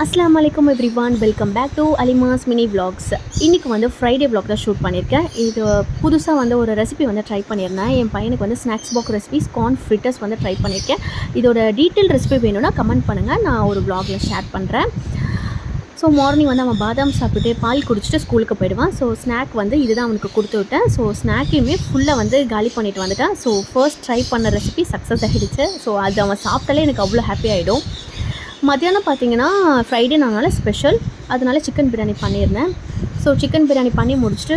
அஸ்ஸலாமு அலைக்கும் everyone, welcome back to Alima's mini vlogs. இன்றைக்கி வந்து ஃப்ரைடே விலாக் தான் ஷூட் பண்ணியிருக்கேன். இது புதுசாக வந்து ஒரு ரெசிபி வந்து ட்ரை பண்ணியிருந்தேன். என் பையனுக்கு வந்து snacks box recipes corn fritters வந்து ட்ரை பண்ணியிருக்கேன். இதோட டீட்டெயில் ரெசிபி வேணும்னா கமெண்ட் பண்ணுங்கள், நான் ஒரு விலாகில் ஷேர் பண்ணுறேன். ஸோ மார்னிங் வந்து அவன் பாதாம் சாப்பிட்டுட்டு பால் குடிச்சிட்டு ஸ்கூலுக்கு போயிடுவான். ஸோ ஸ்நாக் வந்து இதுதான் அவனுக்கு கொடுத்து விட்டேன். ஸோ ஸ்நாக்கையுமே ஃபுல்லாக வந்து காலி பண்ணிவிட்டு வந்துட்டேன். ஸோ ஃபர்ஸ்ட் ட்ரை பண்ண ரெசிபி சக்ஸஸ் ஆகிடுச்சு. ஸோ அது அவன் சாப்பிட்டாலே எனக்கு அவ்வளோ ஹாப்பி ஆகிடும். மத்தியானம் பார்த்தீங்கன்னா ஃப்ரைடேனால ஸ்பெஷல், அதனால சிக்கன் பிரியாணி பண்ணியிருந்தேன். ஸோ சிக்கன் பிரியாணி பண்ணி முடிச்சுட்டு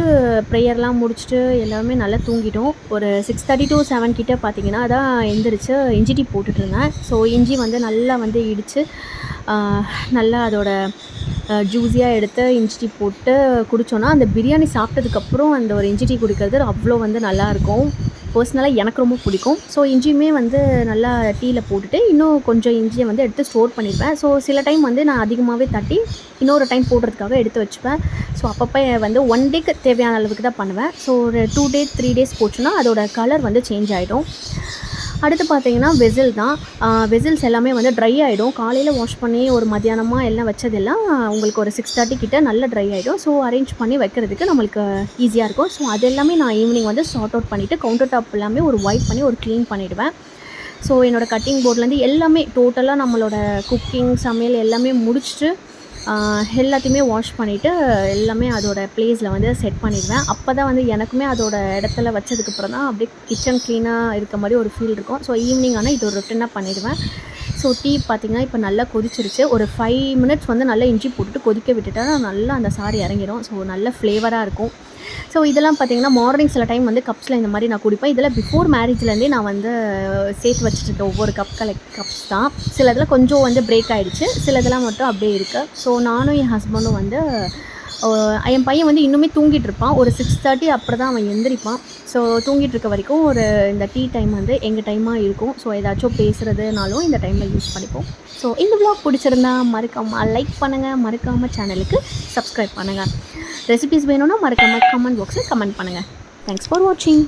ப்ரேயர்லாம் முடிச்சுட்டு எல்லாருமே நல்லா தூங்கிட்டோம். ஒரு 6:30 to 7 கிட்டே பார்த்தீங்கன்னா தான் எந்திரிச்சு இஞ்சி டீ போட்டுட்ருந்தேன். ஸோ இஞ்சி வந்து நல்லா வந்து இடித்து நல்லா அதோட ஜூஸியாக எடுத்து இஞ்சி டீ போட்டு குடித்தோன்னா அந்த பிரியாணி சாப்பிட்டதுக்கப்புறம் அந்த ஒரு இஞ்சி டீ குடிக்கிறது அவ்வளோ வந்து நல்லாயிருக்கும். பர்சனலாக எனக்கு ரொம்ப பிடிக்கும். ஸோ இஞ்சியுமே வந்து நல்லா டீயில் போட்டுட்டு இன்னும் கொஞ்சம் இஞ்சியை வந்து எடுத்து ஸ்டோர் பண்ணிடுவேன். ஸோ சில டைம் வந்து நான் அதிகமாகவே தட்டி இன்னொரு டைம் போடுறதுக்காக எடுத்து வச்சுப்பேன். ஸோ அப்பப்போ வந்து 1 டேக்கு தேவையான அளவுக்கு தான் பண்ணுவேன். ஸோ ஒரு 2 days 3 days போச்சுன்னா அதோட கலர் வந்து சேஞ்ச் ஆகிடும். அடுத்து பார்த்தீங்கன்னா வெசில் தான். வெசில்ஸ் எல்லாமே வந்து ட்ரை ஆகிடும். காலையில் வாஷ் பண்ணி ஒரு மத்தியானமாக எல்லாம் வச்சதெல்லாம் உங்களுக்கு ஒரு 6:30 கிட்ட நல்லா ட்ரை ஆகிடும். ஸோ அரேஞ்ச் பண்ணி வைக்கிறதுக்கு நம்மளுக்கு ஈஸியாக இருக்கும். ஸோ அது எல்லாமே நான் ஈவினிங் வந்து சார்ட் அவுட் பண்ணிவிட்டு கவுண்டர் டாப் எல்லாமே ஒரு வைப் பண்ணி ஒரு க்ளீன் பண்ணிவிடுவேன். ஸோ என்னோடய கட்டிங் போர்ட்லேருந்து எல்லாமே டோட்டலாக நம்மளோட குக்கிங் சமையல் எல்லாமே முடிச்சுட்டு எல்லாத்தையுமே வாஷ் பண்ணிவிட்டு எல்லாமே அதோடய ப்ளேஸில் வந்து செட் பண்ணிடுவேன். அப்போ தான் வந்து எனக்குமே அதோட இடத்துல வச்சதுக்கப்புறம் தான் அப்படியே கிச்சன் க்ளீனாக இருக்க மாதிரி ஒரு ஃபீல் இருக்கும். ஸோ ஈவினிங் ஆனால் இது ஒரு ரொட்டீனாக பண்ணிடுவேன். ஸோ டீ பார்த்திங்கன்னா இப்போ நல்லா கொதிச்சிருச்சு. ஒரு 5 minutes வந்து நல்லா இஞ்சி போட்டுட்டு கொதிக்க விட்டுட்டா நல்லா அந்த சாறு இறங்கிடும். ஸோ நல்ல ஃப்ளேவராக இருக்கும். ஸோ இதெல்லாம் பார்த்திங்கன்னா மார்னிங் சில டைம் வந்து கப்ஸில் இந்த மாதிரி நான் குடிப்பேன். இதெல்லாம் பிஃபோர் மேரேஜ்லேருந்தே நான் வந்து சேர்த்து வச்சுருக்கேன். ஒவ்வொரு கப்ஸ் தான். சில இதில் கொஞ்சம் வந்து பிரேக் ஆகிடுச்சு, சில இதெல்லாம் மட்டும் அப்படியே இருக்குது. ஸோ நானும் என் ஹஸ்பண்டும் வந்து என் பையன் வந்து இன்னுமே தூங்கிட்டு இருப்பான். ஒரு 6:30 அப்புறம் தான் அவன் எந்திரிப்பான். ஸோ தூங்கிட்டு இருக்க வரைக்கும் ஒரு இந்த டீ டைம் வந்து எங்கள் டைமாக இருக்கும். ஸோ ஏதாச்சும் பேசுகிறதுனாலும் இந்த டைமில் யூஸ் பண்ணிப்போம். ஸோ இந்த விலாக் பிடிச்சிருந்தா மறக்காமல் லைக் பண்ணுங்கள், மறக்காமல் சேனலுக்கு சப்ஸ்கிரைப் பண்ணுங்கள். ரெசிபிஸ் வேணும்னா மறக்காமல் கமெண்ட் பாக்ஸில் கமெண்ட் பண்ணுங்கள். தேங்க்ஸ் ஃபார் வாட்சிங்.